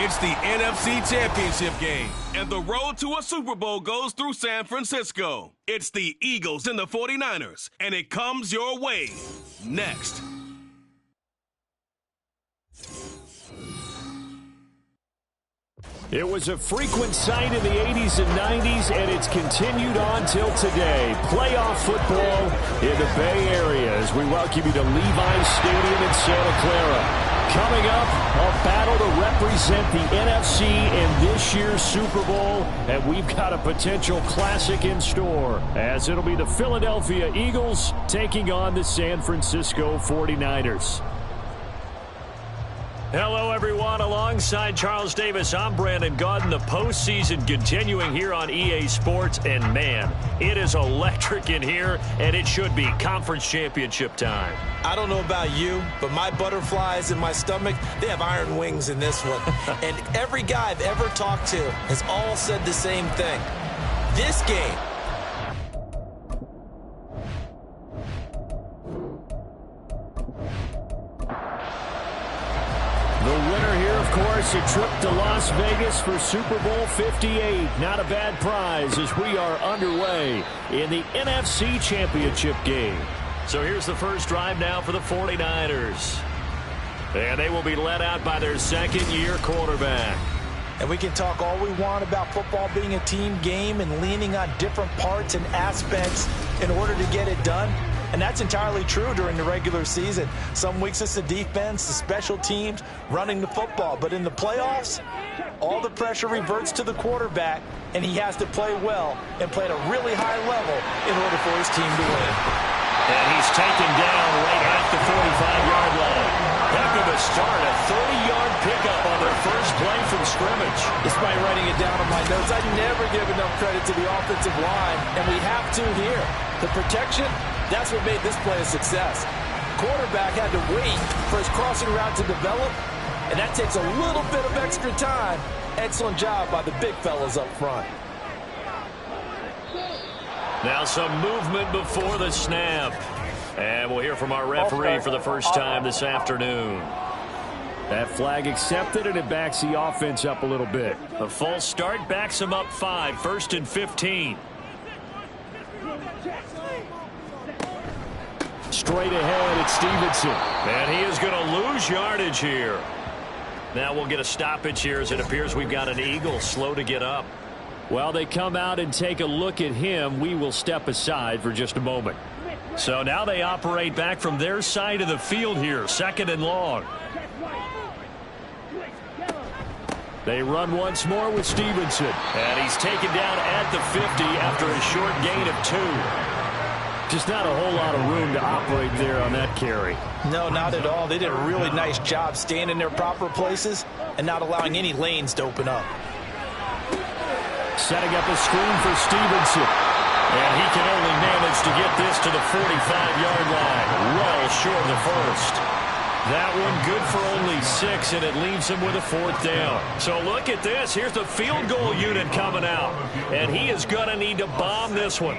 It's the NFC Championship game, and the road to a Super Bowl goes through San Francisco. It's the Eagles and the 49ers, and it comes your way next. It was a frequent sight in the 80s and 90s, and it's continued on till today. Playoff football in the Bay Area as we welcome you to Levi's Stadium in Santa Clara. Coming up, a battle to represent the NFC in this year's Super Bowl, and we've got a potential classic in store, as it'll be the Philadelphia Eagles taking on the San Francisco 49ers. Hello, everyone. Alongside Charles Davis, I'm Brandon Gaudin. The postseason continuing here on EA Sports, and man, it is electric in here, and it should be conference championship time. I don't know about you, but my butterflies in my stomach, they have iron wings in this one. And every guy I've ever talked to has all said the same thing. This game, the winner here, of course, a trip to Las Vegas for Super Bowl 58. Not a bad prize as we are underway in the NFC Championship game. So here's the first drive now for the 49ers. And they will be led out by their second-year quarterback. and we can talk all we want about football being a team game and leaning on different parts and aspects in order to get it done. And that's entirely true during the regular season. Some weeks it's the defense, the special teams, running the football. But in the playoffs, all the pressure reverts to the quarterback, and he has to play well and play at a really high level in order for his team to win. And he's taken down right at the 45-yard line. Heck of a start, a 30-yard pickup on their first play from scrimmage. Despite writing it down on my notes, I never give enough credit to the offensive line, and we have to here. The protection, that's what made this play a success. Quarterback had to wait for his crossing route to develop, and that takes a little bit of extra time. Excellent job by the big fellas up front. Now some movement before the snap. And we'll hear from our referee for the first time this afternoon. That flag accepted, and it backs the offense up a little bit. A false start backs them up 5, 1st and 15. Straight ahead, it's Stevenson. And he is going to lose yardage here. Now we'll get a stoppage here as it appears we've got an Eagle slow to get up. While they come out and take a look at him, we will step aside for just a moment. So now they operate back from their side of the field here, 2nd and long. They run once more with Stevenson. And he's taken down at the 50 after a short gain of 2. Just not a whole lot of room to operate there on that carry. No, not at all. They did a really nice job staying in their proper places and not allowing any lanes to open up. Setting up a screen for Stevenson. And he can only manage to get this to the 45-yard line. Well short of the first. That one good for only 6, and it leaves him with a 4th down. So look at this. Here's the field goal unit coming out. And he is going to need to bomb this one.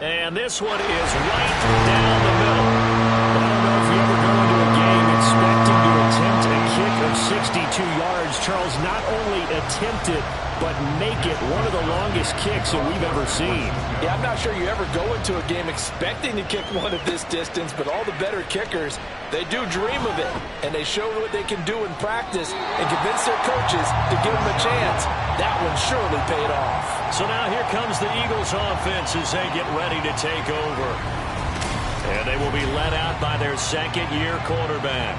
And this one is right down the middle. I don't know if you ever go into a game expecting to attempt a kick of 62 yards. Charles, not only attempt it, but make it one of the longest kicks that we've ever seen. Yeah, I'm not sure you ever go into a game expecting to kick one of this distance, but all the better kickers, they do dream of it, and they show what they can do in practice and convince their coaches to give them a chance. That one surely paid off. So now here comes the Eagles offense as they get ready to take over. And they will be led out by their second-year quarterback.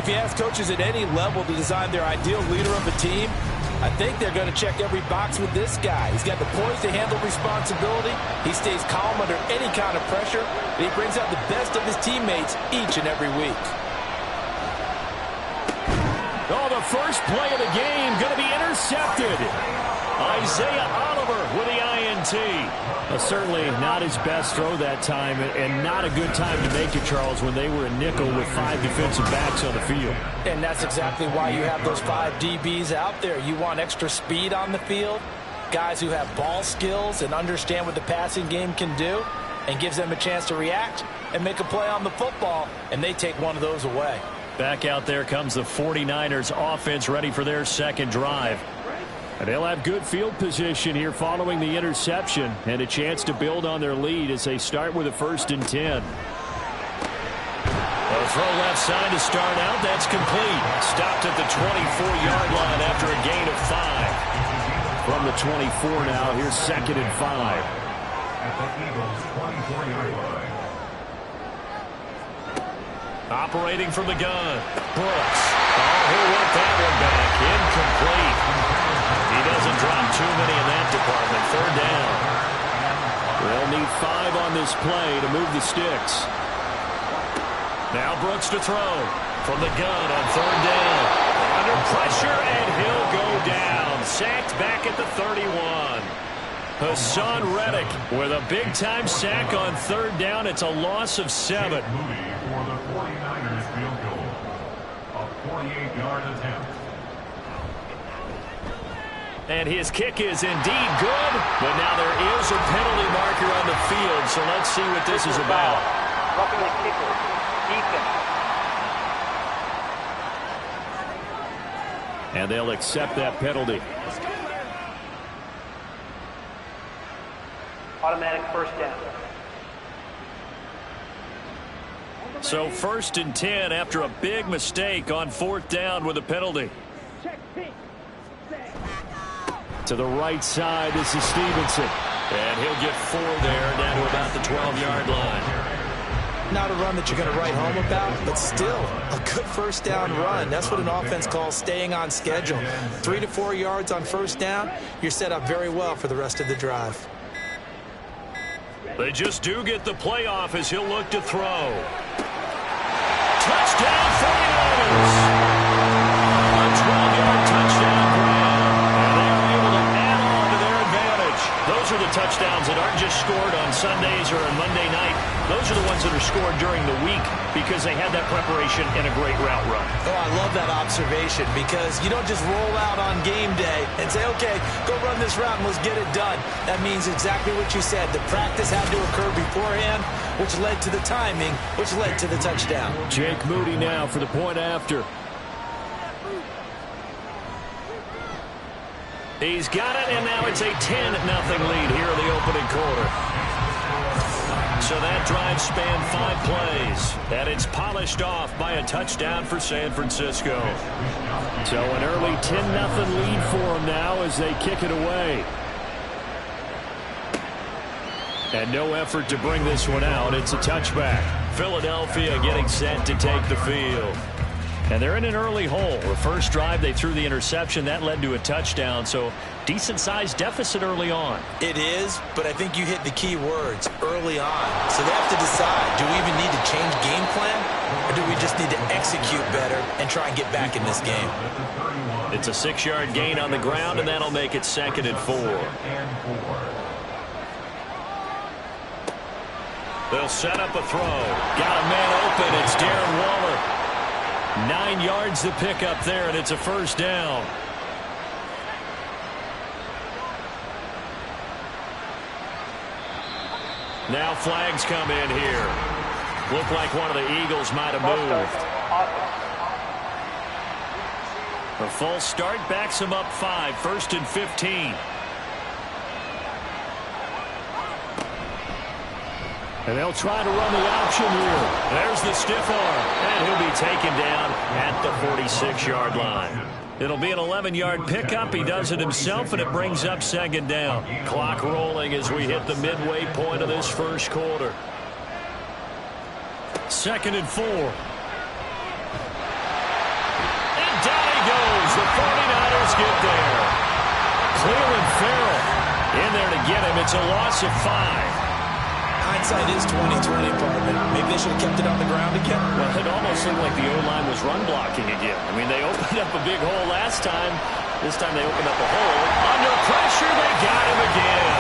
If you ask coaches at any level to design their ideal leader of a team, I think they're going to check every box with this guy. He's got the poise to handle responsibility. He stays calm under any kind of pressure. And he brings out the best of his teammates each and every week. Oh, the first play of the game going to be intercepted. Isaiah Oliver with the INT. Certainly not his best throw that time, and not a good time to make it, Charles, when they were a nickel with 5 defensive backs on the field. And that's exactly why you have those 5 DBs out there. You want extra speed on the field, guys who have ball skills and understand what the passing game can do, and gives them a chance to react and make a play on the football, and they take one of those away. Back out there comes the 49ers offense ready for their second drive. And they'll have good field position here following the interception and a chance to build on their lead as they start with a 1st and 10. A throw left side to start out. That's complete. Stopped at the 24-yard line after a gain of 5. From the 24 now, here's 2nd and 5. Operating from the gun. Brooks. Oh, he'll want that one back. Incomplete. He doesn't drop too many in that department. 3rd down. They'll need 5 on this play to move the sticks. Now Brooks to throw. From the gun on 3rd down. Under pressure, and he'll go down. Sacked back at the 31. Hassan Reddick with a big-time sack on 3rd down. It's a loss of 7. For the 49ers field goal. A 48-yard attempt. And his kick is indeed good, but now there is a penalty marker on the field, so let's see what this is about. Roughing the kicker. Defense. And they'll accept that penalty. Automatic 1st down. So 1st and 10 after a big mistake on 4th down with a penalty. To the right side, this is Stevenson. And he'll get 4 there, down to about the 12-yard line. Not a run that you're going to write home about, but still a good 1st down run. That's what an offense calls staying on schedule. 3 to 4 yards on 1st down, you're set up very well for the rest of the drive. They just do get the play off as he'll look to throw. Touchdown 49ers! A 12-yard touchdown grab. And they are able to add on to their advantage. Those are the touchdowns that aren't just scored on Sundays or on Monday night. Those are the ones that are scored during the week because they had that preparation and a great route run. Oh, I love that observation because you don't just roll out on game day and say, okay, go run this route and let's get it done. That means exactly what you said. The practice had to occur beforehand, which led to the timing, which led to the touchdown. Jake Moody now for the point after. He's got it, and now it's a 10-0 lead here in the opening quarter. So that drive spanned 5 plays, and it's polished off by a touchdown for San Francisco. So an early 10-0 lead for them now as they kick it away. And no effort to bring this one out. It's a touchback. Philadelphia getting set to take the field. And they're in an early hole. The first drive, they threw the interception. That led to a touchdown. So decent-sized deficit early on. It is, but I think you hit the key words, early on. So they have to decide, do we even need to change game plan? Or do we just need to execute better and try and get back in this game? It's a 6-yard gain on the ground, and that'll make it 2nd and 4. They'll set up a throw. Got a man open. It's Darren Waller. 9 yards to pick up there, and it's a 1st down. Now flags come in here. Look like one of the Eagles might have moved. A false start backs them up 5, 1st and 15. And they'll try to run the option here. There's the stiff arm. And he'll be taken down at the 46-yard line. It'll be an 11-yard pickup. He does it himself, and it brings up 2nd down. Clock rolling as we hit the midway point of this first quarter. 2nd and 4. And down he goes. The 49ers get there. Cleveland Farrell in there to get him. It's a loss of 5. Hindsight is 20/20, partner. Maybe they should have kept it on the ground again. Well, it almost looked like the O-line was run blocking again. I mean, they opened up a big hole last time. This time they opened up a hole. Under pressure, they got him again.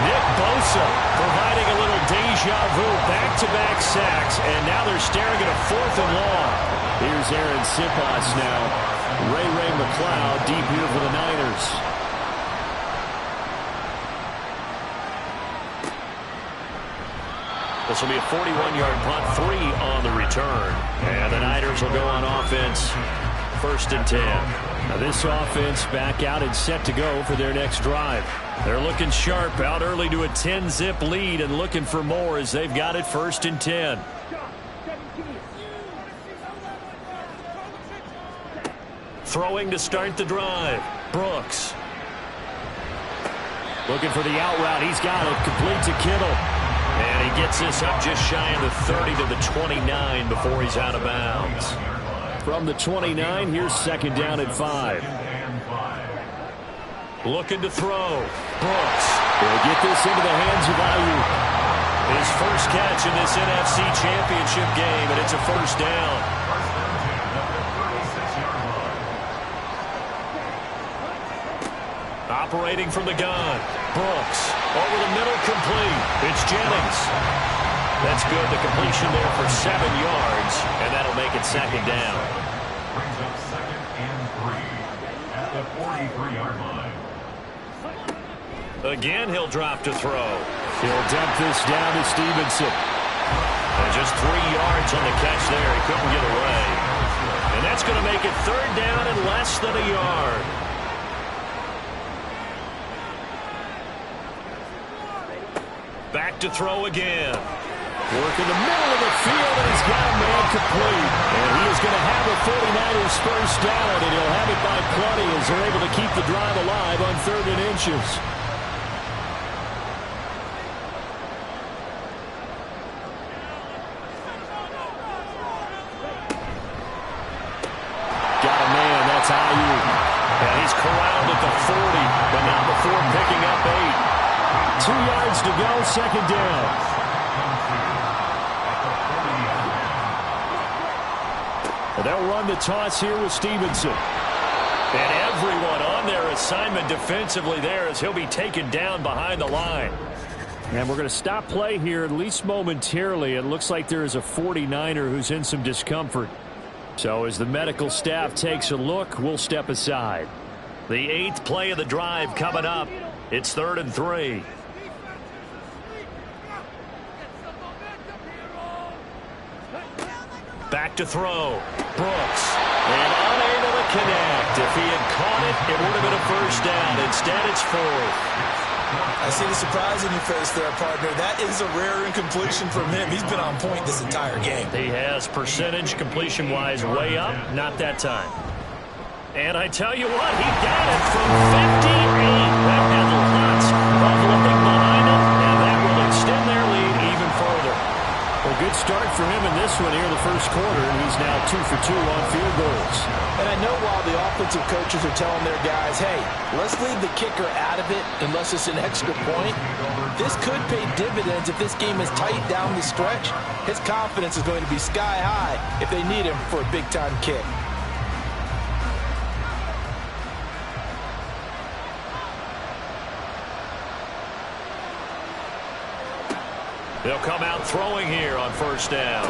Nick Bosa providing a little deja vu, back-to-back sacks, and now they're staring at a 4th and long. Here's Aaron Sipas now. Ray McCloud deep here for the Niners. This will be a 41-yard punt, 3 on the return. And the Niners will go on offense, 1st and 10. Now this offense back out and set to go for their next drive. They're looking sharp, out early to a 10-zip lead and looking for more as they've got it 1st and 10. Throwing to start the drive. Brooks. Looking for the out route. He's got it. Complete to Kittle. And he gets this up just shy of the 30 to the 29 before he's out of bounds. From the 29, here's 2nd down and 5. Looking to throw. Brooks. He'll get this into the hands of Ayuk. His first catch in this NFC Championship game, and it's a 1st down. Operating from the gun. Brooks. Over the middle, complete. It's Jennings. That's good. The completion there for 7 yards, and that'll make it 2nd down. Brings up 2nd and 3 at the 43-yard line. Again, he'll drop to throw. He'll dump this down to Stevenson. And just 3 yards on the catch there. He couldn't get away. And that's going to make it 3rd down and less than a yard. Back to throw again. Work in the middle of the field, and he's got a man complete. And he is going to have a 49ers first down, and he'll have it by plenty as they're able to keep the drive alive on 3rd and inches. Got a man, that's Ayuk. And he's corralled at the 40, but not before picking up 8. 2 yards to go, 2nd down. And they'll run the toss here with Stevenson. And everyone on their assignment defensively there as he'll be taken down behind the line. And we're going to stop play here, at least momentarily. It looks like there is a 49er who's in some discomfort. So as the medical staff takes a look, we'll step aside. The 8th play of the drive coming up. It's 3rd and 3. Back to throw. Brooks. And unable to connect. If he had caught it, it would have been a 1st down. Instead, it's 4th. I see the surprise in your face there, partner. That is a rare incompletion from him. He's been on point this entire game. He has percentage completion-wise way up. Not that time. And I tell you what, he got it from 58. That had lots of looking behind him, and that will extend their lead even further. A good start for him in this one here in the 1st quarter, and he's now 2 for 2 on field goals. And I know while the offensive coaches are telling their guys, hey, let's leave the kicker out of it unless it's an extra point, this could pay dividends if this game is tight down the stretch. His confidence is going to be sky high if they need him for a big-time kick. They'll come out throwing here on 1st down.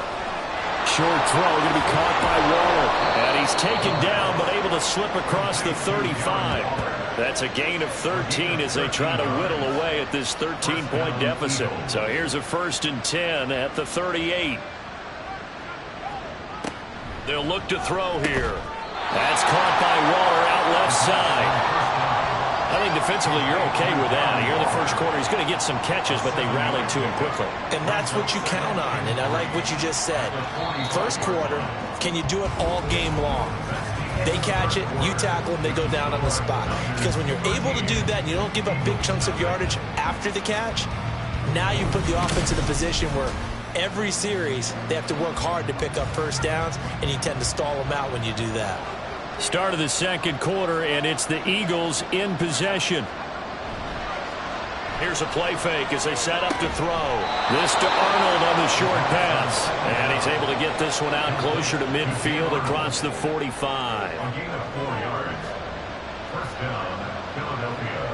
Short throw, going to be caught by Waller. And he's taken down, but able to slip across the 35. That's a gain of 13 as they try to whittle away at this 13-point deficit. So here's a 1st and 10 at the 38. They'll look to throw here. That's caught by Waller out left side. I think defensively you're okay with that. Here in the 1st quarter, he's going to get some catches, but they rallied to him quickly. And that's what you count on, and I like what you just said. 1st quarter, can you do it all game long? They catch it, you tackle them, they go down on the spot. Because when you're able to do that and you don't give up big chunks of yardage after the catch, now you put the offense in a position where every series they have to work hard to pick up 1st downs, and you tend to stall them out when you do that. Start of the 2nd quarter, and it's the Eagles in possession. Here's a play fake as they set up to throw. This to Arnold on the short pass. And he's able to get this one out closer to midfield across the 45. A gain of 4 yards. 1st down, Philadelphia.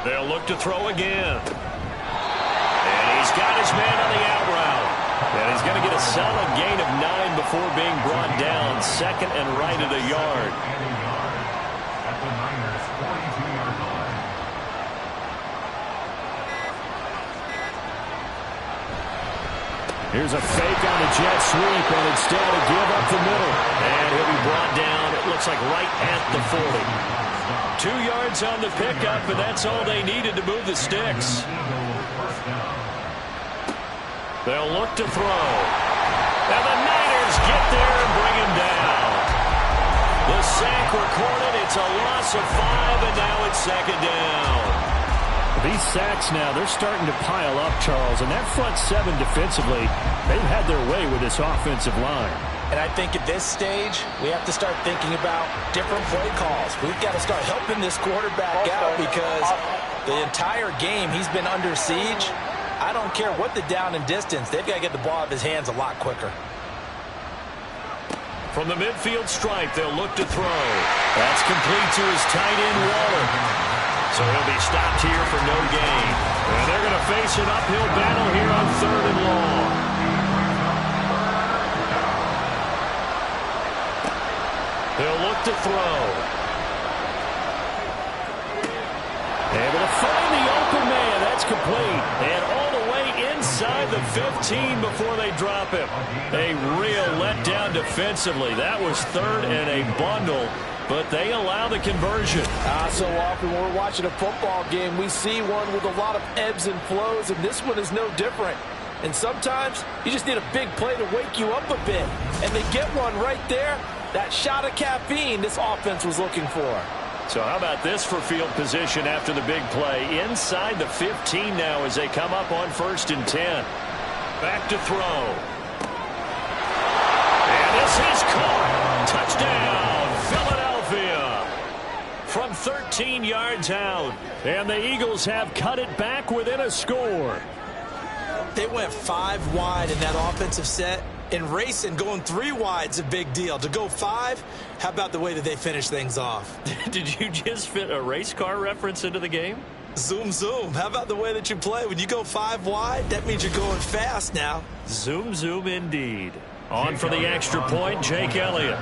They'll look to throw again. And he's got his man on the out route. And he's going to get a solid gain of 9 before being brought down. 2nd and right at a yard. And a yard at the Niners' 42-yard line. Here's a fake on a jet sweep, and instead a give up the middle. And he'll be brought down, it looks like right at the 40. 2 yards on the pickup, and that's all they needed to move the sticks. They'll look to throw. And the Niners get there and bring him down. The sack recorded. It's a loss of 5, and now it's second down. These sacks now, they're starting to pile up, Charles. And that front seven defensively, they've had their way with this offensive line. And I think at this stage, we have to start thinking about different play calls. We've got to start helping this quarterback out because the entire game he's been under siege. I don't care what the down and distance. They've got to get the ball out of his hands a lot quicker. From the midfield stripe, they'll look to throw. That's complete to his tight end, Waller. So he'll be stopped here for no gain. And they're going to face an uphill battle here on 3rd and long. They'll look to throw. Able to find the open man. That's complete. And all the way inside the 15 before they drop him. A real letdown defensively. That was 3rd and a bundle. But they allow the conversion. So often when we're watching a football game, we see one with a lot of ebbs and flows, and this one is no different. And sometimes you just need a big play to wake you up a bit. And they get one right there. That shot of caffeine this offense was looking for. So how about this for field position after the big play? Inside the 15 now as they come up on 1st and 10. Back to throw. And this is caught. Touchdown, Philadelphia. From 13 yards out. And the Eagles have cut it back within a score. They went 5 wide in that offensive set. And racing, going 3 wide's a big deal. To go 5, how about the way that they finish things off? Did you just fit a race car reference into the game? Zoom, zoom. How about the way that you play? When you go 5 wide, that means you're going fast now. Zoom, zoom indeed. On for the extra point, Jake Elliott.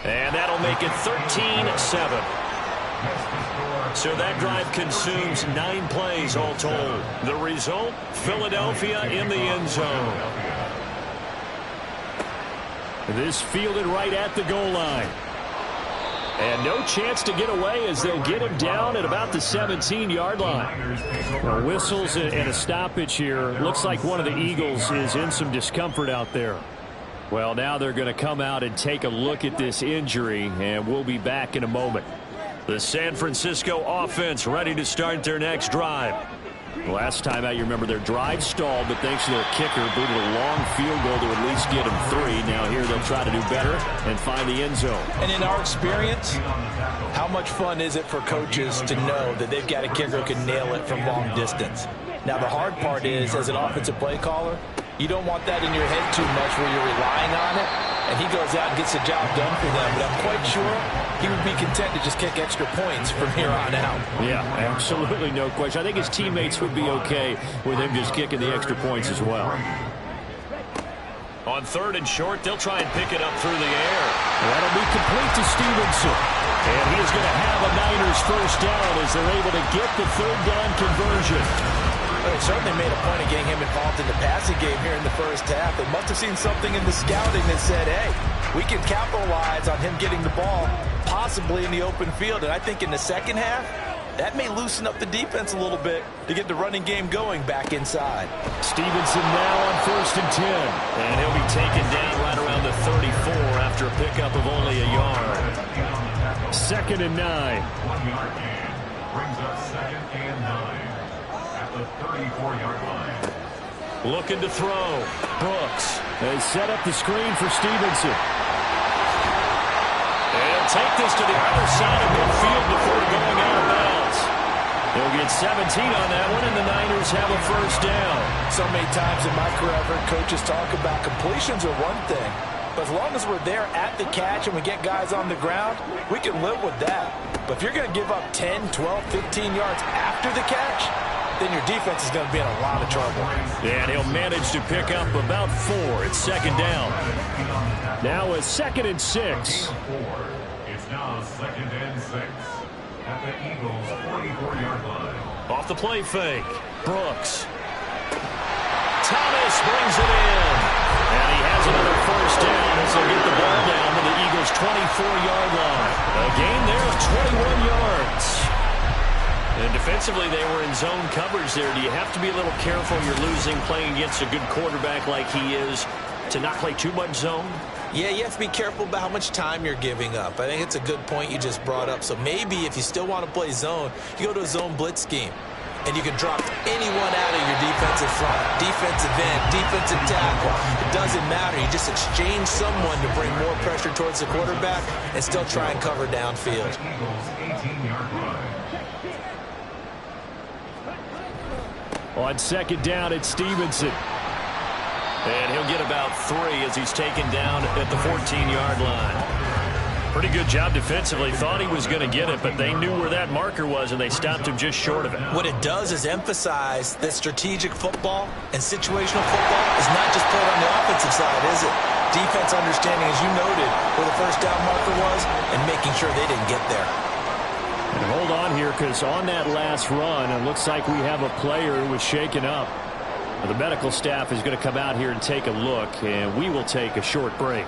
And that'll make it 13-7. So that drive consumes 9 plays all told. The result, Philadelphia in the end zone. This fielded right at the goal line. And no chance to get away as they'll get him down at about the 17-yard line. Well, whistles and a stoppage here. Looks like one of the Eagles is in some discomfort out there. Well, now they're going to come out and take a look at this injury, and we'll be back in a moment. The San Francisco offense ready to start their next drive. Last time out, you remember their drive stalled, but thanks to their kicker, booted a long field goal to at least get them 3. Now here they'll try to do better and find the end zone. And in our experience, how much fun is it for coaches to know that they've got a kicker who can nail it from long distance? Now the hard part is, as an offensive play caller, you don't want that in your head too much where you're relying on it, and he goes out and gets the job done for them. But I'm quite sure he would be content to just kick extra points from here on out. Yeah, absolutely no question. I think his teammates would be okay with him just kicking the extra points as well. On 3rd and short, they'll try and pick it up through the air. That'll be complete to Stevenson. And he is going to have a Niners first down as they're able to get the 3rd down conversion. They certainly made a point of getting him involved in the passing game here in the first half. They must have seen something in the scouting that said, hey, we can capitalize on him getting the ball, possibly in the open field. And I think in the second half, that may loosen up the defense a little bit to get the running game going back inside. Stevenson now on 1st and 10. And he'll be taken down right around the 34 after a pickup of only a yard. 2nd and 9. 1-yard gain brings up 2nd and 9. The 34-yard line. Looking to throw. Brooks. They set up the screen for Stevenson. And take this to the other side of midfield before going out of bounds. They'll get 17 on that one, and the Niners have a first down. So many times in my career, I've heard coaches talk about completions are one thing. But as long as we're there at the catch and we get guys on the ground, we can live with that. But if you're going to give up 10, 12, 15 yards after the catch, then your defense is going to be in a lot of trouble. And he'll manage to pick up about 4. It's 2nd down. Now a 2nd and 6. It's now 2nd and 6. at the Eagles' 44-yard line. Off the play fake. Brooks. Thomas brings it in. And he has another first down as he'll get the ball down to the Eagles' 24-yard line. A gain there of 21 yards. And defensively, they were in zone coverage there. Do you have to be a little careful? You're losing playing against a good quarterback like he is to not play too much zone? Yeah, you have to be careful about how much time you're giving up. I think it's a good point you just brought up. So maybe if you still want to play zone, you go to a zone blitz scheme. And you can drop anyone out of your defensive front, defensive end, defensive tackle. It doesn't matter. You just exchange someone to bring more pressure towards the quarterback and still try and cover downfield. Eagles 18-yard line. On second down, it's Stevenson. And he'll get about 3 as he's taken down at the 14-yard line. Pretty good job defensively. Thought he was going to get it, but they knew where that marker was, and they stopped him just short of it. What it does is emphasize that strategic football and situational football is not just played on the offensive side, is it? Defense understanding, as you noted, where the first down marker was and making sure they didn't get there. And hold on here, because on that last run, it looks like we have a player who was shaken up. The medical staff is going to come out here and take a look, and we will take a short break.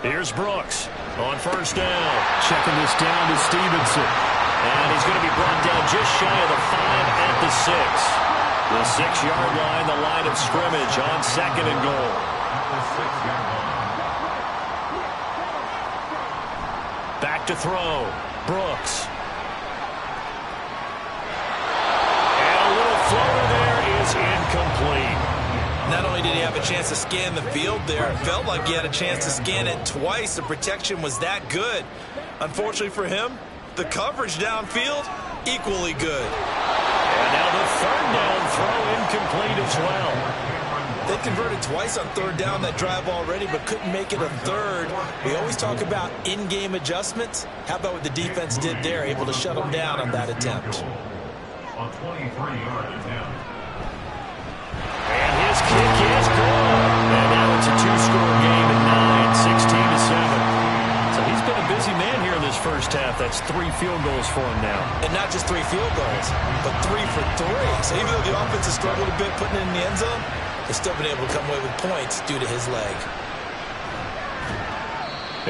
Here's Brooks on first down. Checking this down to Stevenson. And he's going to be brought down just shy of the 5 at the 6. The 6-yard line, the line of scrimmage on second and goal. At the 6-yard line. Back to throw. Brooks. And a little floater there is incomplete. Not only did he have a chance to scan the field there, it felt like he had a chance to scan it twice. The protection was that good. Unfortunately for him, the coverage downfield, equally good. And now the third down throw incomplete as well. They converted twice on third down that drive already, but couldn't make it a third. We always talk about in-game adjustments. How about what the defense did there, able to shut them down on that attempt? On 23-yard attempt. And his kick is good. And now it's a 2-score game at 9, 16-7. So he's been a busy man here in this first half. That's 3 field goals for him now. And not just 3 field goals, but 3 for 3. So even though the offense has struggled a bit putting it in the end zone, they've still been able to come away with points due to his leg.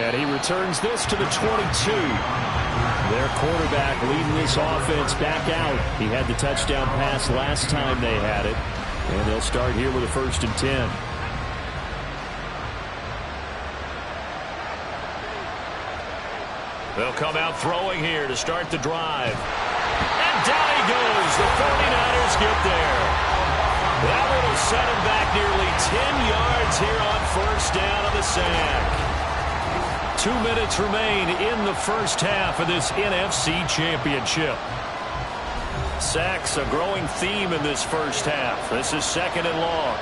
And he returns this to the 22. Their quarterback leading this offense back out. He had the touchdown pass last time they had it. And they'll start here with a 1st and 10. They'll come out throwing here to start the drive. And down he goes. The 49ers get there. That will set him back nearly 10 yards here on first down on the sack. 2 minutes remain in the first half of this NFC Championship. Sacks a growing theme in this first half. This is second and long.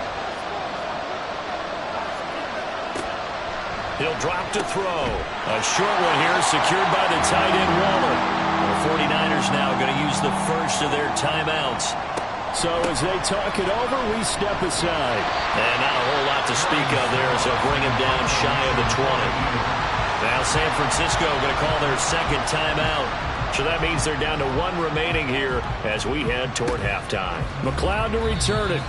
He'll drop to throw. A short one here secured by the tight end Waller. The 49ers now going to use the first of their timeouts. So as they talk it over, we step aside. And not a whole lot to speak of there as they'll bring him down shy of the 20. Now San Francisco going to call their second timeout. So that means they're down to 1 remaining here as we head toward halftime. McLeod to return it.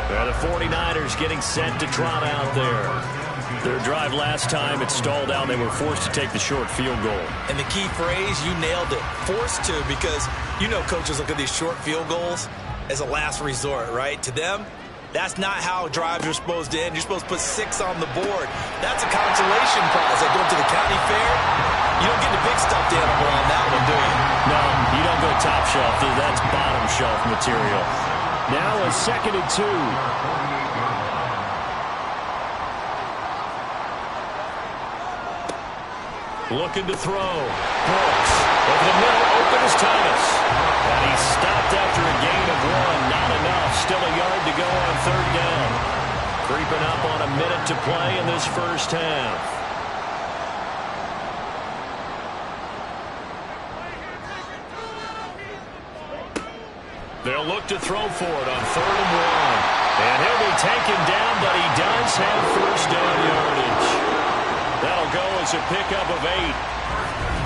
The 49ers getting set to trot out there. Their drive last time, it stalled out. They were forced to take the short field goal. And the key phrase, you nailed it, forced to, because you know coaches look at these short field goals as a last resort, right? To them, that's not how drives are supposed to end. You're supposed to put 6 on the board. That's a consolation prize. Like going to the county fair, you don't get the big stuffed animal on that one, do you? No, you don't go top shelf. That's bottom shelf material. Now a 2nd and 2. Looking to throw. Brooks. Over the middle, open is Thomas. And he's stopped after a gain of 1. Not enough. Still a yard to go on third down. Creeping up on a minute to play in this first half. They'll look to throw for it on 3rd and 1. And he'll be taken down, but he does have first down yardage. That'll go as a pickup of 8.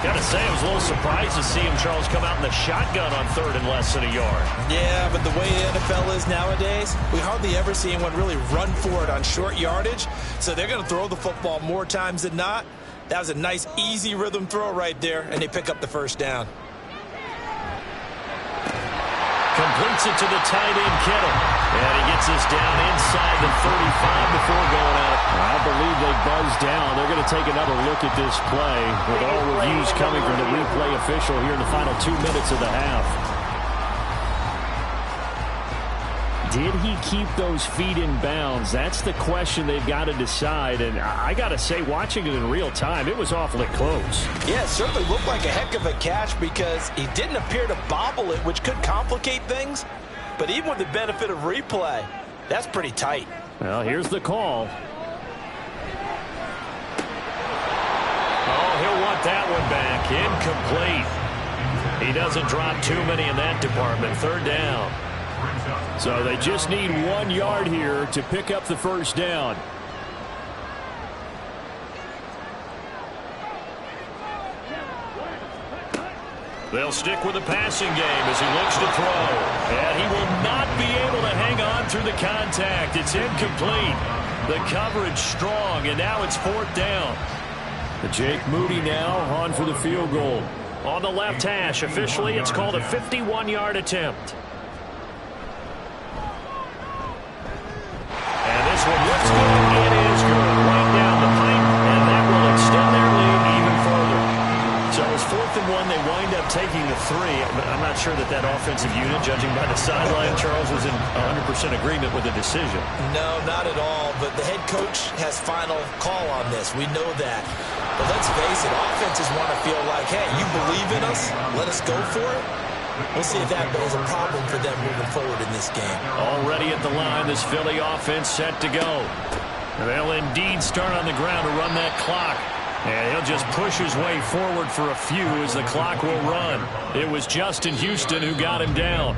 Got to say, I was a little surprised to see him, Charles, come out in the shotgun on 3rd and less than a yard. Yeah, but the way the NFL is nowadays, we hardly ever see anyone really run for it on short yardage. So they're going to throw the football more times than not. That was a nice, easy rhythm throw right there, and they pick up the first down. Completes it to the tight end, Kittle. And he gets us down inside the 35 before going out. I believe they buzzed down. They're going to take another look at this play with all reviews coming from the replay official here in the final 2 minutes of the half. Did he keep those feet in bounds? That's the question they've got to decide. And I got to say, watching it in real time, it was awfully close. Yeah, it certainly looked like a heck of a catch because he didn't appear to bobble it, which could complicate things. But even with the benefit of replay, that's pretty tight. Well, here's the call. Oh, he'll want that one back. Incomplete. He doesn't drop too many in that department. 3rd down. So they just need 1 yard here to pick up the first down. They'll stick with the passing game as he looks to throw. And he will not be able to hang on through the contact. It's incomplete. The coverage strong, and now it's 4th down. Jake Moody now on for the field goal. On the left hash, officially it's called a 51-yard attempt. And this one looks good. It is good. Right down the pipe, and that will extend their lead even further. So it's 4th and 1. They wind up taking the 3. But I'm not sure that offensive unit, judging by the sideline, Charles, was in 100% agreement with the decision. No, not at all. But the head coach has final call on this. We know that. But let's face it, offenses want to feel like, hey, you believe in us? Let us go for it. We'll see if that is a problem for them moving forward in this game. Already at the line, this Philly offense set to go. They'll indeed start on the ground to run that clock. And he'll just push his way forward for a few as the clock will run. It was Justin Houston who got him down.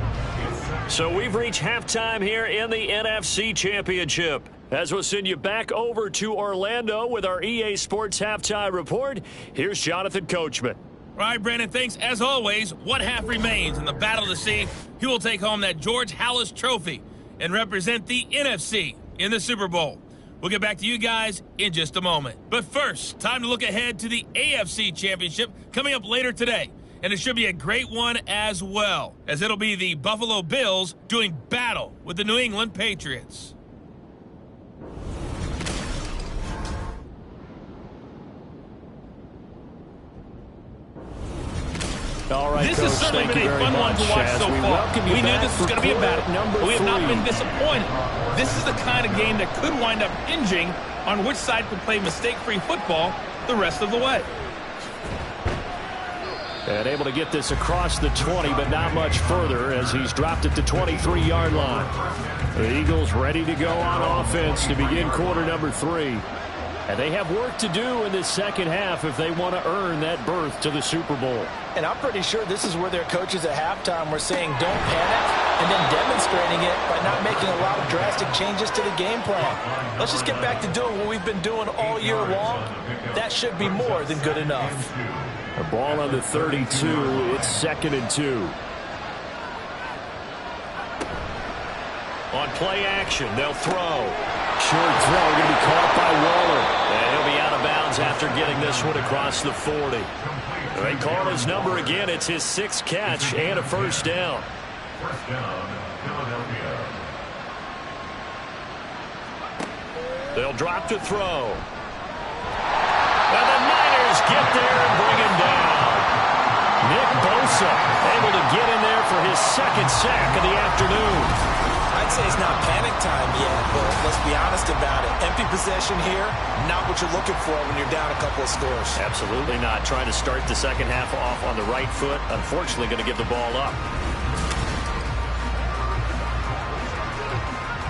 So we've reached halftime here in the NFC Championship. As we'll send you back over to Orlando with our EA Sports Halftime Report, here's Jonathan Coachman. All right, Brandon, thanks. As always, one half remains in the battle to see who will take home that George Halas trophy and represent the NFC in the Super Bowl. We'll get back to you guys in just a moment. But first, time to look ahead to the AFC Championship coming up later today. And it should be a great one as well, as it'll be the Buffalo Bills doing battle with the New England Patriots. All right, this Coach, has certainly been a fun one to watch so far. We knew this was going to be a battle, but we have not been disappointed. This is the kind of game that could wind up hinging on which side can play mistake-free football the rest of the way. And able to get this across the 20, but not much further as he's dropped it to 23-yard line. The Eagles ready to go on offense to begin quarter number 3. And they have work to do in this second half if they want to earn that berth to the Super Bowl. And I'm pretty sure this is where their coaches at halftime were saying don't panic and then demonstrating it by not making a lot of drastic changes to the game plan. Let's just get back to doing what we've been doing all year long. That should be more than good enough. The ball on the 32. It's 2nd and 2. On play action, they'll throw. Short throw going to be caught by Waller. And he'll be out of bounds after getting this one across the 40. They call his number again. It's his 6th catch and a first down. First down, Philadelphia. They'll drop to throw. And the Niners get there and bring him down. Nick Bosa able to get in there for his 2nd sack of the afternoon. I'd say it's not panic time yet, but let's be honest about it. Empty possession here, not what you're looking for when you're down a couple of scores. Absolutely not. Trying to start the second half off on the right foot. Unfortunately, going to give the ball up.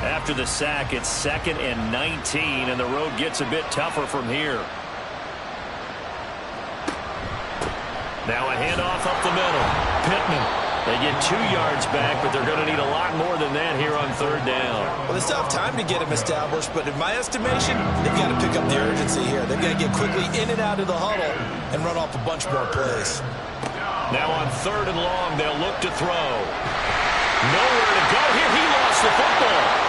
After the sack, it's 2nd and 19, and the road gets a bit tougher from here. Now a handoff up the middle. Pittman They get 2 yards back, but they're going to need a lot more than that here on 3rd down. Well, they still have time to get him established, but in my estimation, they've got to pick up the urgency here. They've got to get quickly in and out of the huddle and run off a bunch more plays. Now on 3rd and long, they'll look to throw. Nowhere to go here. He lost the football.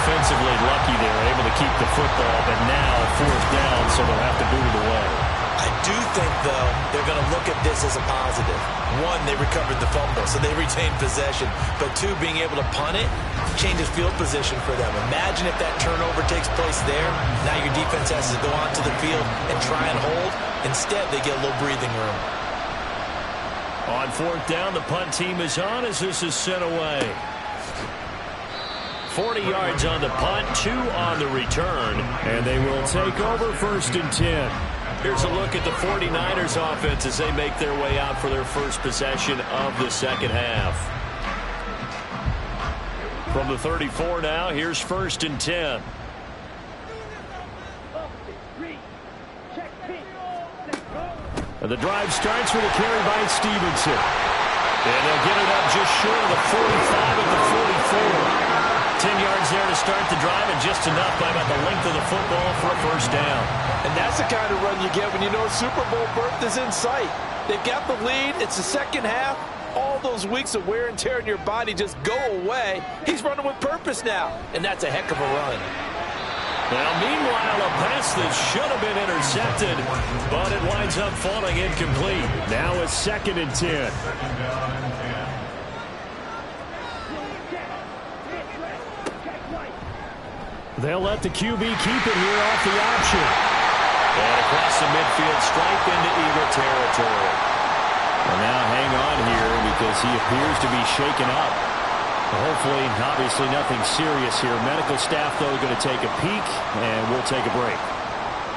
Offensively lucky they were able to keep the football, but now 4th down, so they'll have to boot it away. I do think, though, they're going to look at this as a positive. 1, they recovered the fumble, so they retained possession. But 2, being able to punt it changes field position for them. Imagine if that turnover takes place there. Now your defense has to go onto the field and try and hold. Instead, they get a little breathing room. On 4th down, the punt team is on as this is sent away. 40 yards on the punt, 2 on the return. And they will take over 1st and 10. Here's a look at the 49ers offense as they make their way out for their first possession of the second half. From the 34 now, here's 1st and 10. And the drive starts with a carry by Stevenson. And they'll get it up just short of the 45 at the 44. 10 yards there to start the drive, and just enough by about the length of the football for a 1st down. And that's the kind of run you get when you know Super Bowl berth is in sight. They've got the lead. It's the second half. All those weeks of wear and tear in your body just go away. He's running with purpose now, and that's a heck of a run. Now, meanwhile, a pass that should have been intercepted, but it winds up falling incomplete. Now a 2nd and 10. They'll let the QB keep it here off the option. And across the midfield stripe into Eagle territory. And now hang on here because he appears to be shaken up. Hopefully, obviously nothing serious here. Medical staff, though, going to take a peek, and we'll take a break.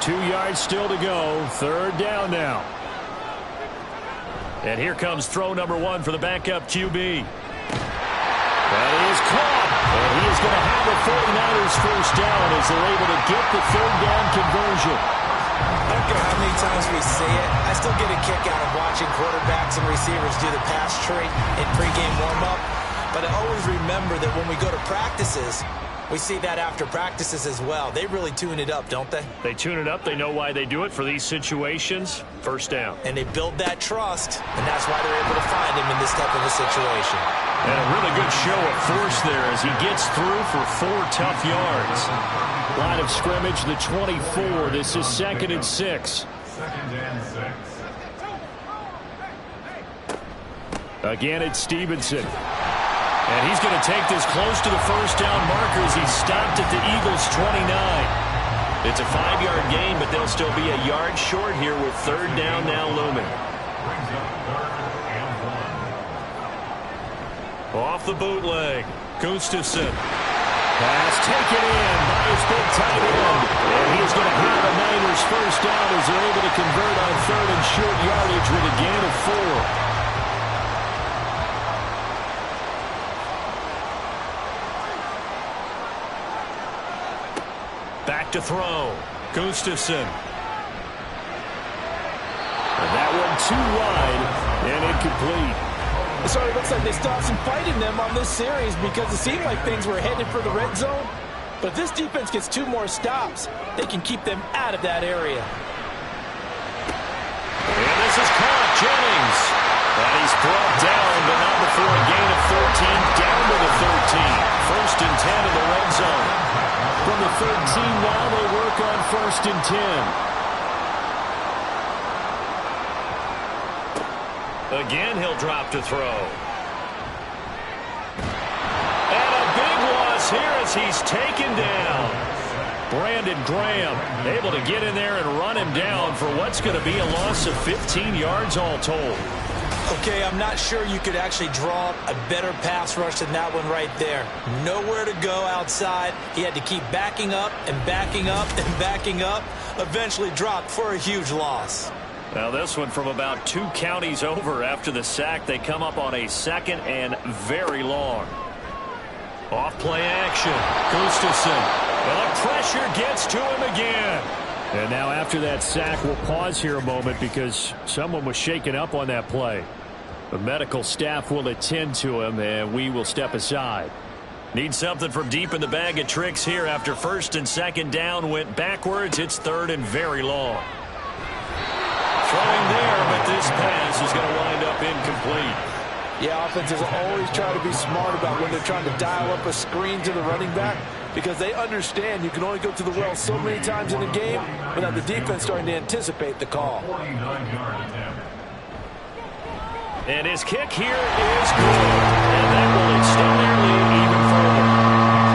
2 yards still to go. 3rd down now. And here comes throw number 1 for the backup QB. That is caught. And he is going to have the 49ers 1st down as they're able to get the 3rd down conversion. I don't care how many times we say it, I still get a kick out of watching quarterbacks and receivers do the pass tree in pregame warm-up. But I always remember that when we go to practices, we see that after practices as well. They really tune it up, don't they? They tune it up. They know why they do it for these situations. 1st down. And they build that trust, and that's why they're able to find him in this type of a situation. And a really good show of force there as he gets through for 4 tough yards. Line of scrimmage, the 24. This is 2nd and 6. 2nd and 6. Again, it's Stevenson. And he's going to take this close to the 1st down marker as he stopped at the Eagles' 29. It's a 5-yard gain, but they'll still be a yard short here with 3rd down now looming. Brings up 3rd and 1. Off the bootleg, Gustafson. Pass taken in by his big tight end. And he's going to have a Niners 1st down as they're able to convert on 3rd and short yardage with a gain of 4. Back to throw. Gustafson. And that one too wide and incomplete. It sort of looks like they still have some fight in them on this series because it seemed like things were headed for the red zone. But if this defense gets 2 more stops, they can keep them out of that area. And this is caught. Jennings. And he's brought down, but not before a gain of 13. Down to the 13. 1st and 10 in the red zone. From the 13 now, they work on 1st and 10. Again, he'll drop to throw. And a big loss here as he's taken down. Brandon Graham able to get in there and run him down for what's going to be a loss of 15 yards all told. Okay, I'm not sure you could actually draw a better pass rush than that one right there. Nowhere to go outside. He had to keep backing up and backing up and backing up. Eventually dropped for a huge loss. Now this one from about 2 counties over after the sack. They come up on a 2nd and very long. Off play action. Gustafson. Well, the pressure gets to him again. And now after that sack, we'll pause here a moment because someone was shaken up on that play. The medical staff will attend to him, and we will step aside. Need something from deep in the bag of tricks here after first and second down went backwards. It's third and very long. Throwing there, but this pass is going to wind up incomplete. Yeah, offenses always try to be smart about when they're trying to dial up a screen to the running back because they understand you can only go to the well so many times in a game without the defense starting to anticipate the call. 49-yard attempt. And his kick here is good. And that will extend their lead even further.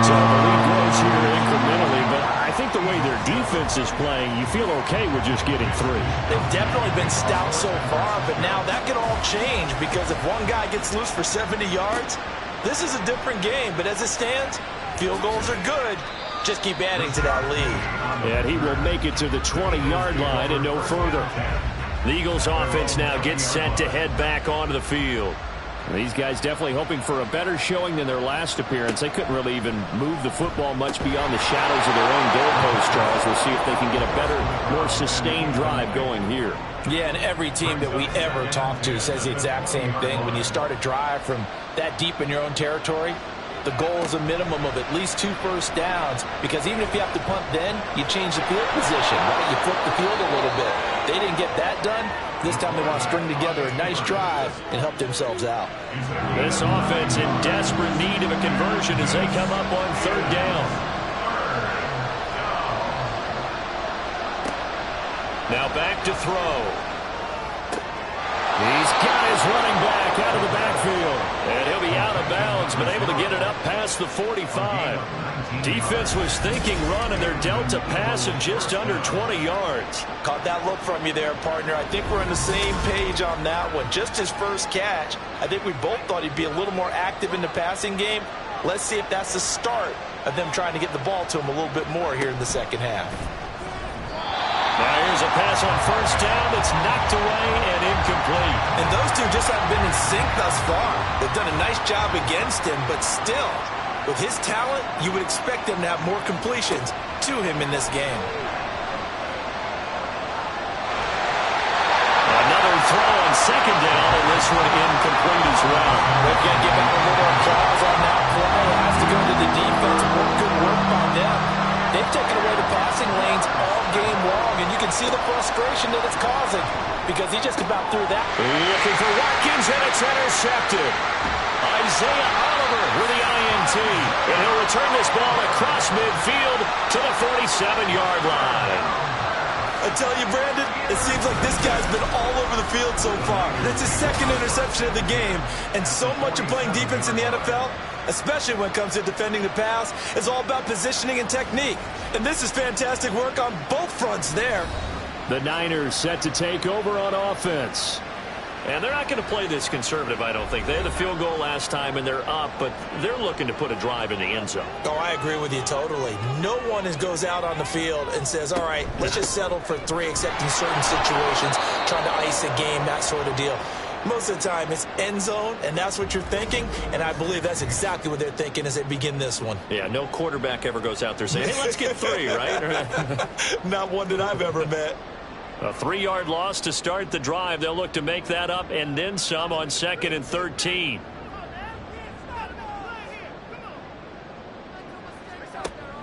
So the lead grows here incrementally, but I think the way their defense is playing, you feel okay with just getting 3. They've definitely been stout so far, but now that can all change because if one guy gets loose for 70 yards, this is a different game. But as it stands, field goals are good. Just keep adding to that lead. And he will make it to the 20-yard line and no further. The Eagles offense now gets set to head back onto the field. These guys definitely hoping for a better showing than their last appearance. They couldn't really even move the football much beyond the shadows of their own goalpost, Charles. We'll see if they can get a better, more sustained drive going here. Yeah, and every team that we ever talk to says the exact same thing. When you start a drive from that deep in your own territory, the goal is a minimum of at least 2 first downs because even if you have to punt then, you change the field position, right? You flip the field a little bit. They didn't get that done. This time they want to string together a nice drive and help themselves out. This offense in desperate need of a conversion as they come up on third down. Now back to throw. He's got his running back out of the backfield. And he'll be out of bounds, but able to get it up past the 45. Defense was thinking run, and they're dealt a pass of just under 20 yards. Caught that look from you there, partner. I think we're on the same page on that one. Just his first catch. I think we both thought he'd be a little more active in the passing game. Let's see if that's the start of them trying to get the ball to him a little bit more here in the second half. Now here's a pass on first down that's knocked away and incomplete. And those two just haven't been in sync thus far. They've done a nice job against him, but still, with his talent, you would expect them to have more completions to him in this game. Another throw on second down, and this one incomplete as well. They're going to give out a little applause on that play. It has to go to the defense. More good work by them. They've taken away the passing lanes all game long, and you can see the frustration that it's causing because he just about threw that. Looking for Watkins, and it's intercepted. Isaiah Oliver with the INT, and he'll return this ball across midfield to the 47-yard line. I tell you, Brandon, it seems like this guy's been all over the field so far. That's his second interception of the game, and so much of playing defense in the NFL, especially when it comes to defending the pass, is all about positioning and technique. And this is fantastic work on both fronts there. The Niners set to take over on offense. And they're not going to play this conservative, I don't think. They had the field goal last time, and they're up, but they're looking to put a drive in the end zone. Oh, I agree with you totally. No one goes out on the field and says, all right, let's just settle for 3 except in certain situations, trying to ice a game, that sort of deal. Most of the time, it's end zone, and that's what you're thinking, and I believe that's exactly what they're thinking as they begin this one. Yeah, no quarterback ever goes out there saying, hey, let's get 3, right? Not one that I've ever met. A 3-yard loss to start the drive. They'll look to make that up and then some on 2nd and 13.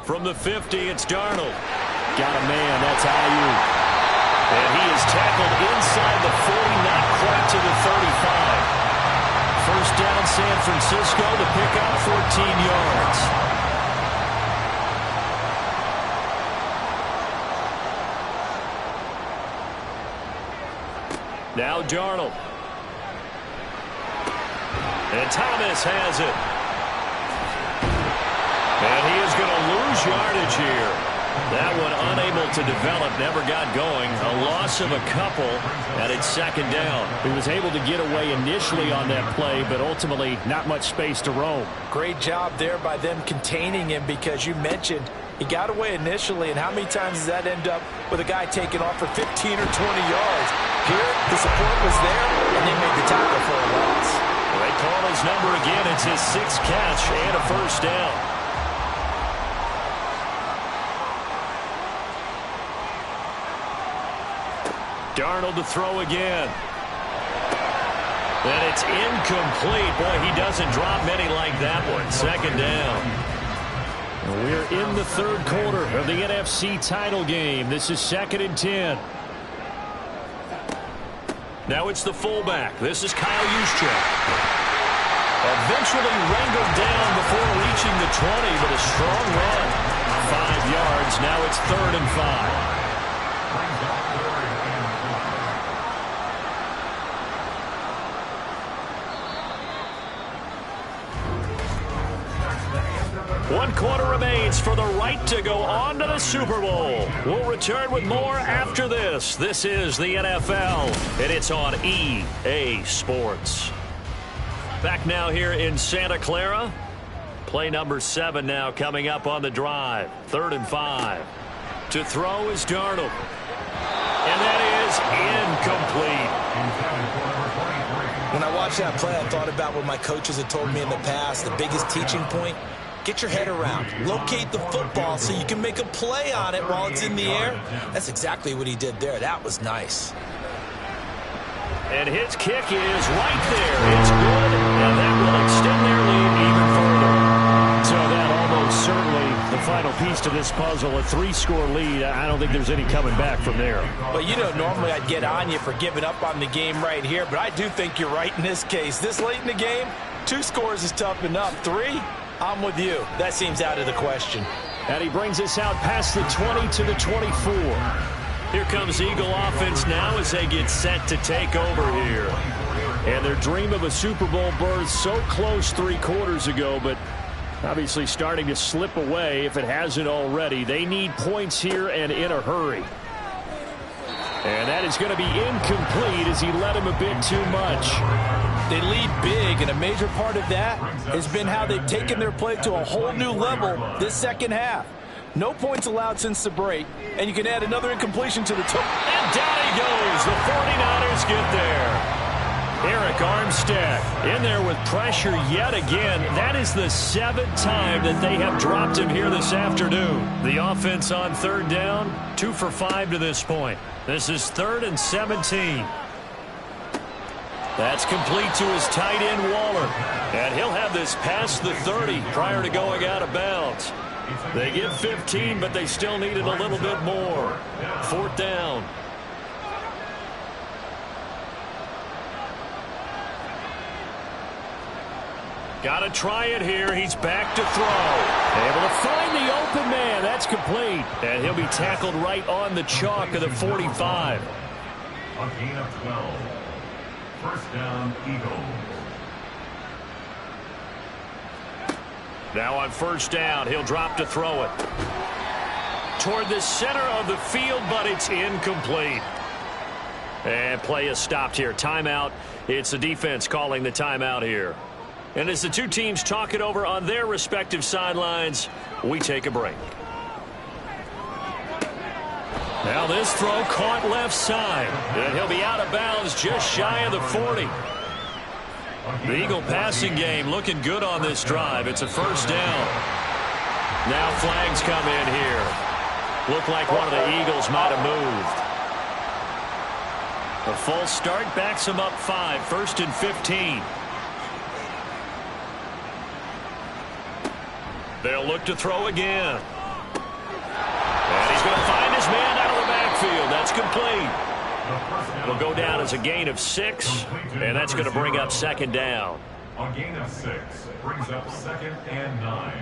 From the 50, it's Darnold. Got a man. That's Ayuk. And he is tackled inside the 40, not quite to the 35. First down, San Francisco. The pickup, 14 yards. Now Darnold. And Thomas has it. And he is going to lose yardage here. That one unable to develop, never got going. A loss of a couple, and it's 2nd down. He was able to get away initially on that play, but ultimately not much space to roam. Great job there by them containing him because you mentioned he got away initially, and how many times does that end up with a guy taking off for 15 or 20 yards? Here, the support was there, and they made the tackle for a loss. They call his number again. It's his 6th catch and a first down. Darnold to throw again. And it's incomplete. Boy, he doesn't drop many like that one. Second down. We're in the third quarter of the NFC title game. This is 2nd and 10. Now it's the fullback. This is Kyle Juszczyk. Eventually wrangled down before reaching the 20, but a strong run. 5 yards. Now it's 3rd and 5. One quarter remains for the right to go on to the Super Bowl. We'll return with more after this. This is the NFL, and it's on EA Sports. Back now here in Santa Clara. Play number 7 now coming up on the drive. 3rd and 5. To throw is Darnold. And that is incomplete. When I watched that play, I thought about what my coaches had told me in the past. The biggest teaching point, get your head around. Locate the football so you can make a play on it while it's in the air. That's exactly what he did there. That was nice. And his kick is right there. It's good, and that will extend their lead even further. So that almost certainly the final piece to this puzzle, a 3-score lead. I don't think there's any coming back from there. Well, you know, normally I'd get on you for giving up on the game right here, but I do think you're right in this case. This late in the game, 2 scores is tough enough. 3, I'm with you. That seems out of the question. And he brings us out past the 20 to the 24. Here comes Eagle offense now as they get set to take over here. And their dream of a Super Bowl berth so close 3 quarters ago, but obviously starting to slip away if it hasn't already. They need points here and in a hurry. And that is going to be incomplete as he led him a bit too much. They lead big, and a major part of that has been how they've taken their play to a whole new level this second half. No points allowed since the break, and you can add another incompletion to the total. And down he goes. The 49ers get there. Eric Armstead in there with pressure yet again. That is the 7th time that they have dropped him here this afternoon. The offense on 3rd down, 2 for 5 to this point. This is 3rd and 17. That's complete to his tight end, Waller. And he'll have this past the 30 prior to going out of bounds. They get 15, but they still needed a little bit more. 4th down. Got to try it here. He's back to throw. Able to find the open man. That's complete. And he'll be tackled right on the chalk of the 45. A gain of 12. 1st down, Eagles. Now on 1st down, he'll drop to throw it. Toward the center of the field, but it's incomplete. And play is stopped here. Timeout. It's the defense calling the timeout here. And as the 2 teams talk it over on their respective sidelines, we take a break. Now this throw caught left side. And he'll be out of bounds just shy of the 40. The Eagle passing game looking good on this drive. It's a 1st down. Now flags come in here. Look like one of the Eagles might have moved. A false start backs him up 5. 1st and 15. They'll look to throw again. And he's going to find his man out of the backfield. That's complete. It'll go down as a gain of 6, and that's going to bring up 2nd down. A gain of 6 brings up 2nd and 9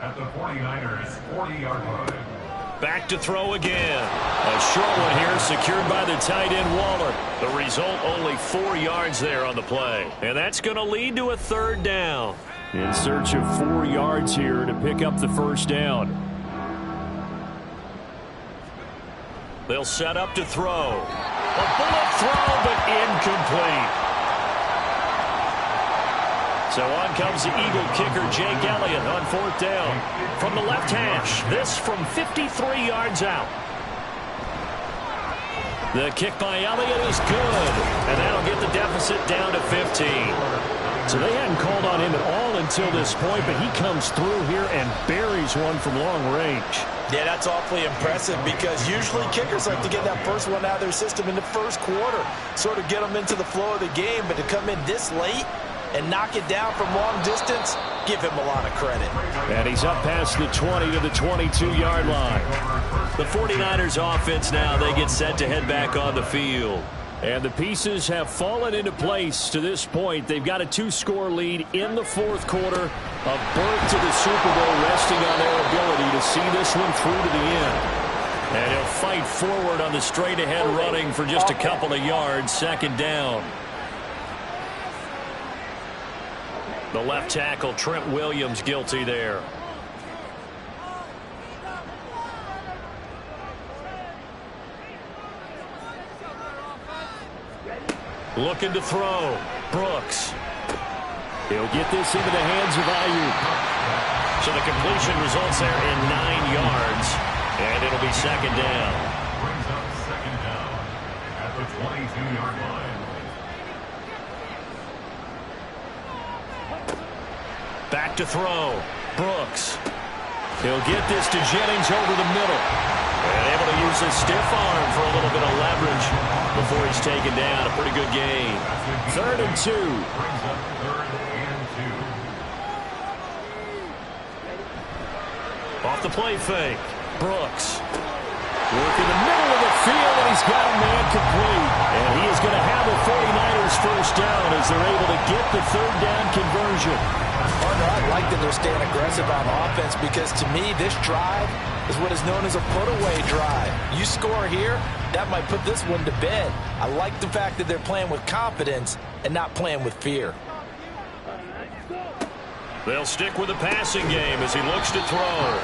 at the 49ers' 40-yard line. Back to throw again. A short one here secured by the tight end Waller. The result, only 4 yards there on the play. And that's going to lead to a 3rd down. In search of 4 yards here to pick up the 1st down. They'll set up to throw. A bullet throw, but incomplete. So on comes the Eagle kicker, Jake Elliott, on 4th down. From the left hash, this from 53 yards out. The kick by Elliott is good, and that'll get the deficit down to 15. So they hadn't called on him at all until this point, but he comes through here and buries one from long range. Yeah, that's awfully impressive because usually kickers like to get that first one out of their system in the first quarter, sort of get them into the flow of the game, but to come in this late and knock it down from long distance, give him a lot of credit. And he's up past the 20 to the 22-yard line. The 49ers offense now, they get set to head back on the field. And the pieces have fallen into place to this point. They've got a 2-score lead in the fourth quarter. A berth to the Super Bowl resting on their ability to see this one through to the end. And he'll fight forward on the straight-ahead running for just a couple of yards, second down. The left tackle, Trent Williams, guilty there. Looking to throw. Brooks. He'll get this into the hands of Ayuk. So the completion results there in 9 yards. And it'll be second down. Brings up second down at the 22-yard line. Back to throw. Brooks. He'll get this to Jennings over the middle. And able to use his stiff arm for a little bit of leverage before he's taken down. A pretty good gain. 3rd and 2. Brings up 3rd and 2. Off the play fake. Brooks. Work in the middle of the field, and he's got a man complete. And he is going to have the 49ers first down as they're able to get the 3rd down conversion. Partner, I like that they're staying aggressive on offense because to me, this drive is what is known as a put-away drive. You score here, that might put this one to bed. I like the fact that they're playing with confidence and not playing with fear. They'll stick with the passing game as he looks to throw.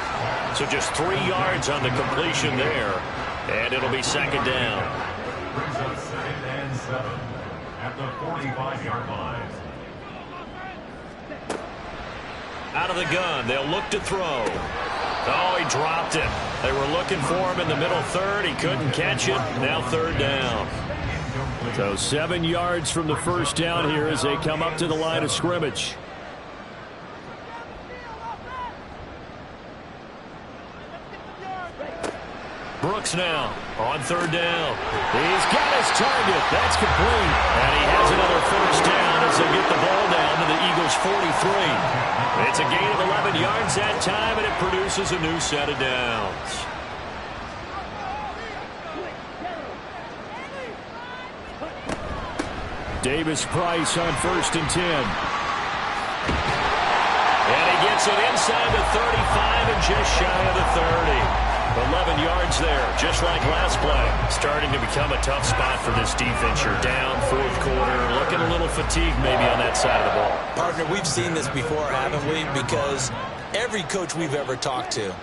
So just 3 yards on the completion there. And it'll be second down. Brings up 2nd and 7 at the 45-yard line. Out of the gun, they'll look to throw. Oh, he dropped it. They were looking for him in the middle third. He couldn't catch it. Now 3rd down. So 7 yards from the first down here as they come up to the line of scrimmage. Brooks now on 3rd down. He's got his target. That's complete. And he has another first down as they get the ball down to the Eagles' 43. It's a gain of 11 yards that time, and it produces a new set of downs. Davis-Price on 1st and 10. And he gets it inside the 35 and just shy of the 30. 11 yards there, just like last play. Starting to become a tough spot for this defense. You're down, fourth quarter, looking a little fatigued maybe on that side of the ball. Partner, we've seen this before, haven't we? Because every coach we've ever talked to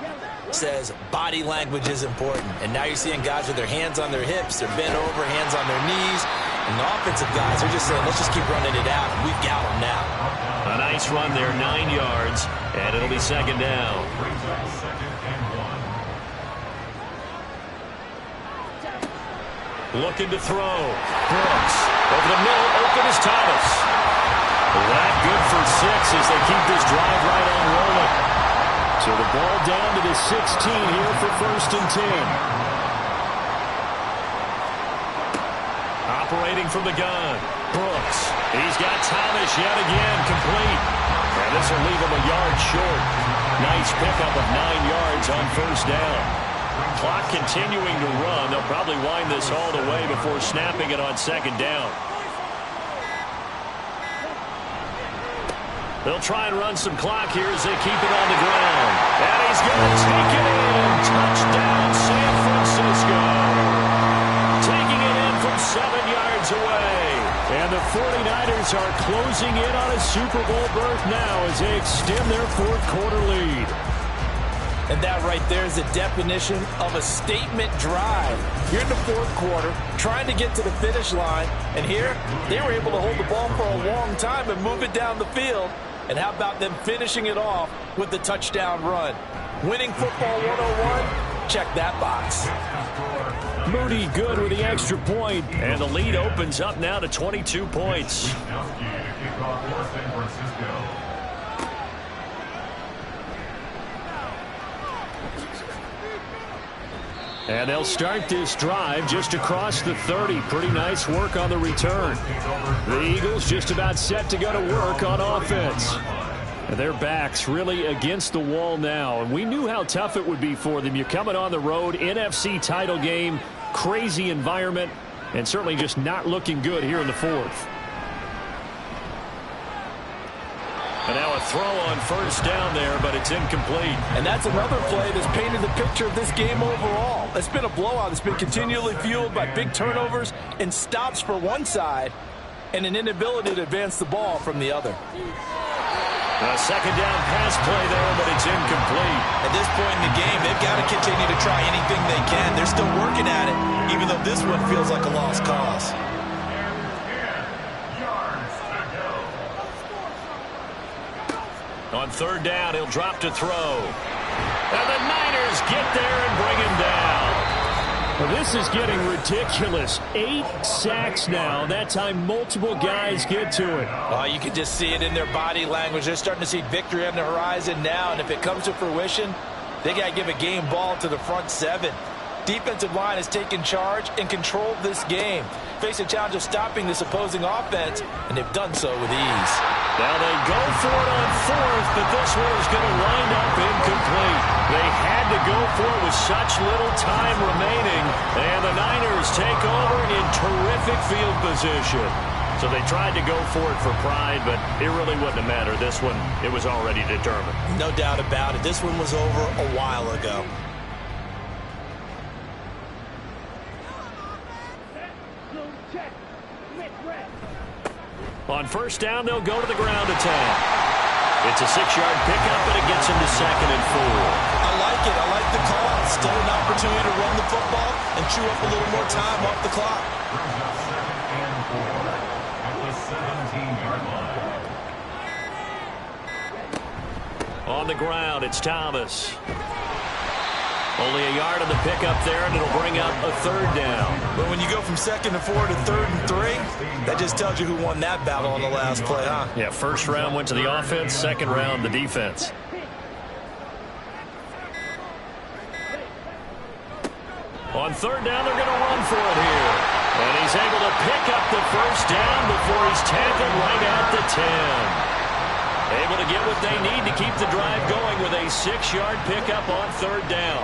says body language is important. And now you're seeing guys with their hands on their hips, they're bent over, hands on their knees. And the offensive guys are just saying, let's just keep running it out. We've got them now. A nice run there, 9 yards, and it'll be second down. Brings up 2nd and 1. Looking to throw. Brooks. Over the middle, open is Thomas. That good for 6 as they keep this drive right on rolling. So the ball down to the 16 here for 1st and 10. Operating from the gun. Brooks. He's got Thomas yet again complete. And this will leave him a yard short. Nice pickup of 9 yards on first down. Clock continuing to run. They'll probably wind this all the way before snapping it on second down. They'll try and run some clock here as they keep it on the ground. And he's going to take it in. Touchdown, San Francisco. Taking it in from 7 yards away. And the 49ers are closing in on a Super Bowl berth now as they extend their fourth quarter lead. And that right there is the definition of a statement drive. You're in the fourth quarter, trying to get to the finish line. And here, they were able to hold the ball for a long time and move it down the field. And how about them finishing it off with the touchdown run? Winning football 101, check that box. Moody good with the extra point. And the lead opens up now to 22 points. And they'll start this drive just across the 30. Pretty nice work on the return. The Eagles just about set to go to work on offense. And their backs really against the wall now. And we knew how tough it would be for them. You're coming on the road, NFC title game, crazy environment, and certainly just not looking good here in the fourth. And now a throw on first down there, but it's incomplete. And that's another play that's painted the picture of this game overall. It's been a blowout. It's been continually fueled by big turnovers and stops for one side and an inability to advance the ball from the other. A second down pass play there, but it's incomplete. At this point in the game, they've got to continue to try anything they can. They're still working at it, even though this one feels like a lost cause. On third down, he'll drop to throw. And the Niners get there and bring him down. Well, this is getting ridiculous. 8 sacks now. That time multiple guys get to it. Oh, you can just see it in their body language. They're starting to see victory on the horizon now, and if it comes to fruition, they got to give a game ball to the front seven. Defensive line has taken charge and controlled this game. Face a challenge of stopping this opposing offense, and they've done so with ease. Now they go for it on fourth, but this one is going to wind up incomplete. They had to go for it with such little time remaining, and the Niners take over in terrific field position. So they tried to go for it for pride, but it really wouldn't have mattered. This one, it was already determined. No doubt about it. This one was over a while ago. On first down, they'll go to the ground attack. It's a 6-yard pickup, but it gets him to 2nd and 4. I like it. I like the call. Still an opportunity to run the football and chew up a little more time off the clock. Brings up 2nd and 4 at the 17-yard line. On the ground, it's Thomas. Only a yard on the pickup there, and it'll bring up a 3rd down. But when you go from 2nd and 4 to 3rd and 3, that just tells you who won that battle on the last play, huh? Yeah, first round went to the offense, second round the defense. On 3rd down, they're going to run for it here. And he's able to pick up the first down before he's tackled right at the 10. Able to get what they need to keep the drive going with a 6-yard pickup on 3rd down.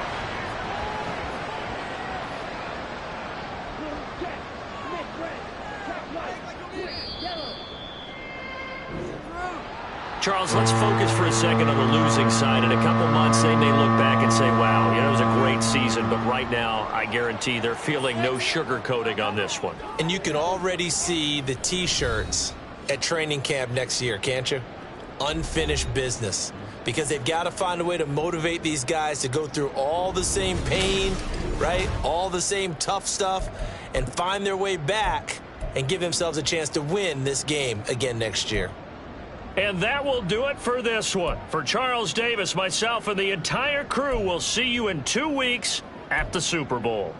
Charles, let's focus for a second on the losing side. In a couple months, they may look back and say, wow, it was a great season. But right now, I guarantee they're feeling no sugarcoating on this one. And you can already see the T-shirts at training camp next year, can't you? Unfinished business. Because they've got to find a way to motivate these guys to go through all the same pain, right? All the same tough stuff, and find their way back and give themselves a chance to win this game again next year. And that will do it for this one. For Charles Davis, myself, and the entire crew, we'll see you in 2 weeks at the Super Bowl.